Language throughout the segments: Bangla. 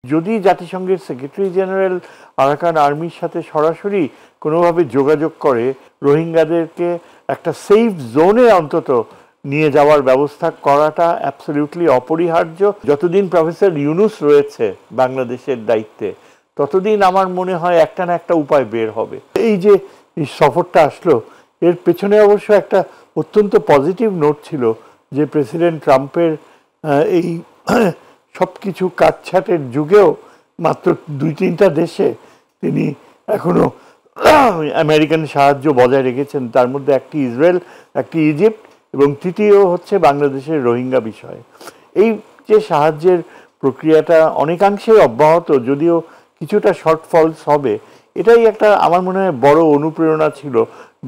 যদি জাতিসংঘের সেক্রেটারি জেনারেল আরাকান আর্মির সাথে সরাসরি কোনোভাবে যোগাযোগ করে রোহিঙ্গাদেরকে একটা সেফ জোনে অন্তত নিয়ে যাওয়ার ব্যবস্থা করাটা অ্যাবসলিউটলি অপরিহার্য। যতদিন প্রফেসর ইউনুস রয়েছে বাংলাদেশের দায়িত্বে ততদিন আমার মনে হয় একটা না একটা উপায় বের হবে। এই যে সফরটা আসলো এর পেছনে অবশ্য একটা অত্যন্ত পজিটিভ নোট ছিল যে প্রেসিডেন্ট ট্রাম্পের এই সব কিছু কাটছাটের যুগেও মাত্র 2-3টা দেশে তিনি এখনো আমেরিকান সাহায্য বজায় রেখেছেন, তার মধ্যে একটি ইসরায়েল, একটি ইজিপ্ট এবং তৃতীয় হচ্ছে বাংলাদেশের রোহিঙ্গা বিষয়ে। এই যে সাহায্যের প্রক্রিয়াটা অনেকাংশেই অব্যাহত, যদিও কিছুটা শর্টফলস হবে, এটাই একটা আমার মনে হয় বড় অনুপ্রেরণা ছিল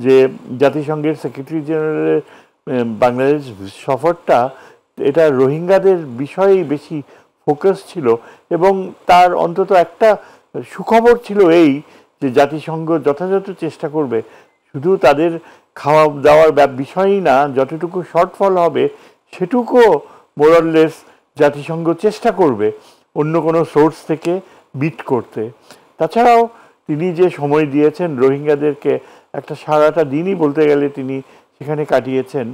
যে জাতিসংঘের সেক্রেটারি জেনারেলের বাংলাদেশ সফরটা এটা রোহিঙ্গাদের বিষয়েই বেশি ফোকাস ছিল। এবং তার অন্তত একটা সুখবর ছিল এই যে জাতিসংঘ যথাযথ চেষ্টা করবে শুধু তাদের খাওয়া দাওয়ার বিষয়ই না, যতটুকু শর্টফল হবে সেটুকুও মোরাললেস জাতিসংঘ চেষ্টা করবে অন্য কোনো সোর্স থেকে বিট করতে। তাছাড়াও তিনি যে সময় দিয়েছেন রোহিঙ্গাদেরকে, একটা সারাটা দিনই বলতে গেলে তিনি সেখানে কাটিয়েছেন,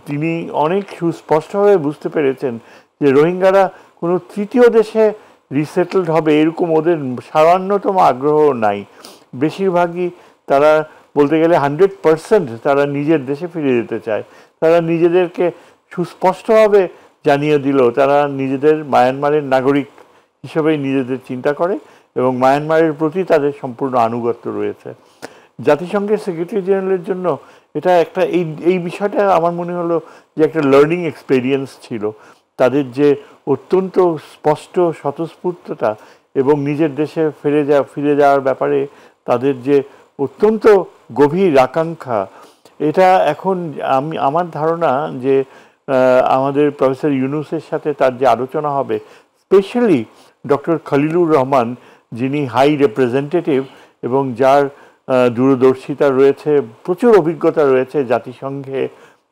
তিনি অনেক সুস্পষ্টভাবে বুঝতে পেরেছেন যে রোহিঙ্গারা কোনো তৃতীয় দেশে রিসেটেলড হবে এরকম ওদের সামান্যতম আগ্রহ নাই। বেশিরভাগই তারা বলতে গেলে 100% তারা নিজের দেশে ফিরে যেতে চায়। তারা নিজেদেরকে সুস্পষ্টভাবে জানিয়ে দিল তারা নিজেদের মায়ানমারের নাগরিক হিসেবেই নিজেদের চিন্তা করে এবং মায়ানমারের প্রতি তাদের সম্পূর্ণ আনুগত্য রয়েছে। জাতিসংঘের সেক্রেটারি জেনারেলের জন্য এটা একটা এই বিষয়টা আমার মনে হলো যে একটা লার্নিং এক্সপেরিয়েন্স ছিল। তাদের যে অত্যন্ত স্পষ্ট স্বতঃস্ফূর্ততা এবং নিজের দেশে ফিরে যাওয়ার ব্যাপারে তাদের যে অত্যন্ত গভীর আকাঙ্ক্ষা, এটা এখন আমার ধারণা যে আমাদের প্রফেসর ইউনুসের সাথে তার যে আলোচনা হবে, স্পেশালি ডক্টর খলিলুর রহমান যিনি হাই রিপ্রেজেন্টেটিভ এবং যার দূরদর্শিতা রয়েছে, প্রচুর অভিজ্ঞতা রয়েছে জাতিসংঘে,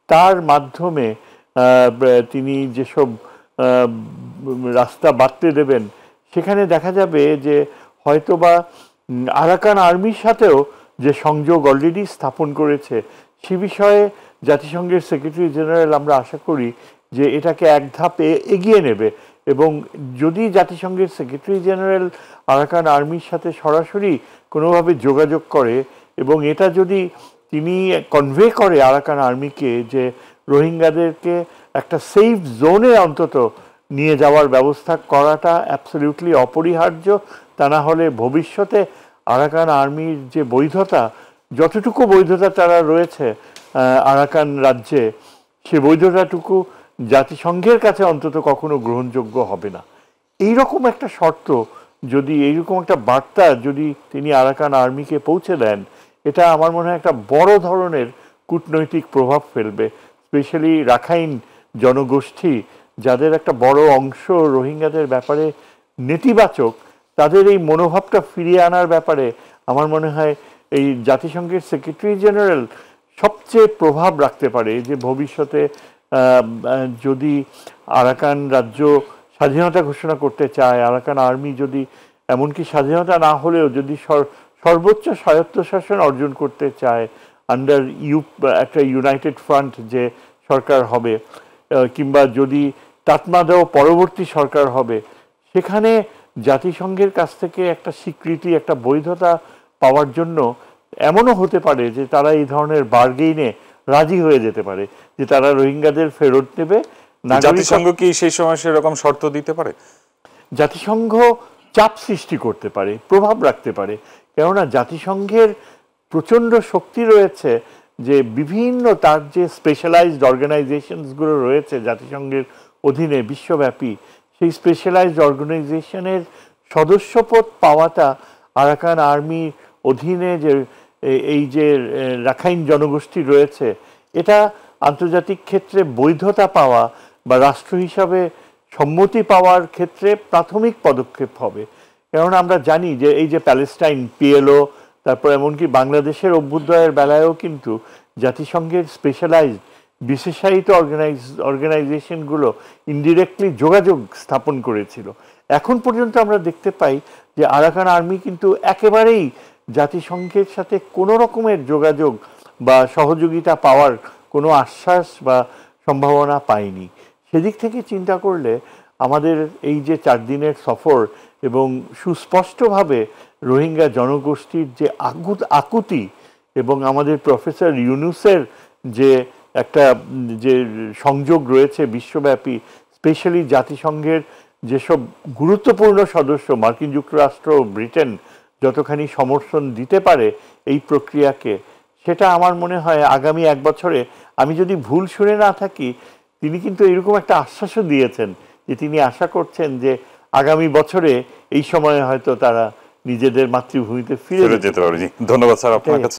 তার মাধ্যমে তিনি যেসব রাস্তা বাতলে দেবেন সেখানে দেখা যাবে যে হয়তোবা আরাকান আর্মির সাথেও যে সংযোগ অলরেডি স্থাপন করেছে সে বিষয়ে জাতিসংঘের সেক্রেটারি জেনারেল আমরা আশা করি যে এটাকে এক ধাপ এগিয়ে নেবে। এবং যদি জাতিসংঘের সেক্রেটারি জেনারেল আরাকান আর্মির সাথে সরাসরি কোনোভাবে যোগাযোগ করে এবং এটা যদি তিনি কনভে করে আরাকান আর্মিকে যে রোহিঙ্গাদেরকে একটা সেফ জোনে অন্তত নিয়ে যাওয়ার ব্যবস্থা করাটা অ্যাবসলিউটলি অপরিহার্য, তা না হলে ভবিষ্যতে আরাকান আর্মির যে বৈধতা, যতটুকু বৈধতা তারা রয়েছে আরাকান রাজ্যে, সে বৈধতাটুকু জাতিসংঘের কাছে অন্তত কখনো গ্রহণযোগ্য হবে না। এইরকম একটা শর্ত যদি, এইরকম একটা বার্তা যদি তিনি আরাকান আর্মিকে পৌঁছে দেন, এটা আমার মনে হয় একটা বড় ধরনের কূটনৈতিক প্রভাব ফেলবে। স্পেশালি রাখাইন জনগোষ্ঠী যাদের একটা বড় অংশ রোহিঙ্গাদের ব্যাপারে নেতিবাচক, তাদের এই মনোভাবটা ফিরিয়ে আনার ব্যাপারে আমার মনে হয় এই জাতিসংঘের সেক্রেটারি জেনারেল সবচেয়ে প্রভাব রাখতে পারে। যে ভবিষ্যতে যদি আরাকান রাজ্য স্বাধীনতা ঘোষণা করতে চায়, আরাকান আর্মি যদি এমনকি স্বাধীনতা না হলেও যদি সর্বোচ্চ স্বায়ত্তশাসন অর্জন করতে চায় আন্ডার একটা ইউনাইটেড ফ্রন্ট যে সরকার হবে, কিংবা যদি তাতমাদাও পরবর্তী সরকার হবে, সেখানে জাতিসংঘের কাছ থেকে একটা স্বীকৃতি, একটা বৈধতা পাওয়ার জন্য এমনও হতে পারে যে তারা এই ধরনের বার্গেইনে রাজি হয়ে যেতে পারে যে তারা রোহিঙ্গাদের ফেরত নেবে। জাতিসংঘ কি সেই সময় সেরকম শর্ত দিতে পারে? জাতিসংঘ চাপ সৃষ্টি করতে পারে, প্রভাব রাখতে পারে, কেননা জাতিসংঘের প্রচণ্ড শক্তি রয়েছে যে বিভিন্ন তার যে স্পেশালাইজড অর্গানাইজেশনসগুলো রয়েছে জাতিসংঘের অধীনে বিশ্বব্যাপী, সেই স্পেশালাইজড অর্গানাইজেশনের সদস্যপদ পাওয়াটা আরাকান আর্মির অধীনে যে এই যে রাখাইন জনগোষ্ঠী রয়েছে, এটা আন্তর্জাতিক ক্ষেত্রে বৈধতা পাওয়া বা রাষ্ট্র হিসাবে সম্মতি পাওয়ার ক্ষেত্রে প্রাথমিক পদক্ষেপ হবে। কেননা আমরা জানি যে এই যে প্যালেস্টাইন, পিএলও, তারপর এমনকি বাংলাদেশের অভ্যুদয়ের বেলায়ও কিন্তু জাতিসংঘের স্পেশালাইজড বিশেষায়িত অর্গানাইজেশনগুলো ইনডিরেক্টলি যোগাযোগ স্থাপন করেছিল। এখন পর্যন্ত আমরা দেখতে পাই যে আরাকান আর্মি কিন্তু একেবারেই জাতিসংঘের সাথে কোনো রকমের যোগাযোগ বা সহযোগিতা পাওয়ার কোনো আশ্বাস বা সম্ভাবনা পায়নি। সেদিক থেকে চিন্তা করলে আমাদের এই যে 4 দিনের সফর এবং সুস্পষ্টভাবে রোহিঙ্গা জনগোষ্ঠীর যে আকুতি এবং আমাদের প্রফেসর ইউনুসের যে একটা যে সংযোগ রয়েছে বিশ্বব্যাপী, স্পেশালি জাতিসংঘের যেসব গুরুত্বপূর্ণ সদস্য মার্কিন যুক্তরাষ্ট্র, ব্রিটেন যতখানি সমর্থন দিতে পারে এই প্রক্রিয়াকে, সেটা আমার মনে হয় আগামী 1 বছরে, আমি যদি ভুল শুনে না থাকি, তিনি কিন্তু এরকম একটা আশ্বাসও দিয়েছেন যে তিনি আশা করছেন যে আগামী বছরে এই সময়ে হয়তো তারা নিজেদের মাতৃভূমিতে ফিরে যেতে পারবে। ধন্যবাদ স্যার আপনার কাছে।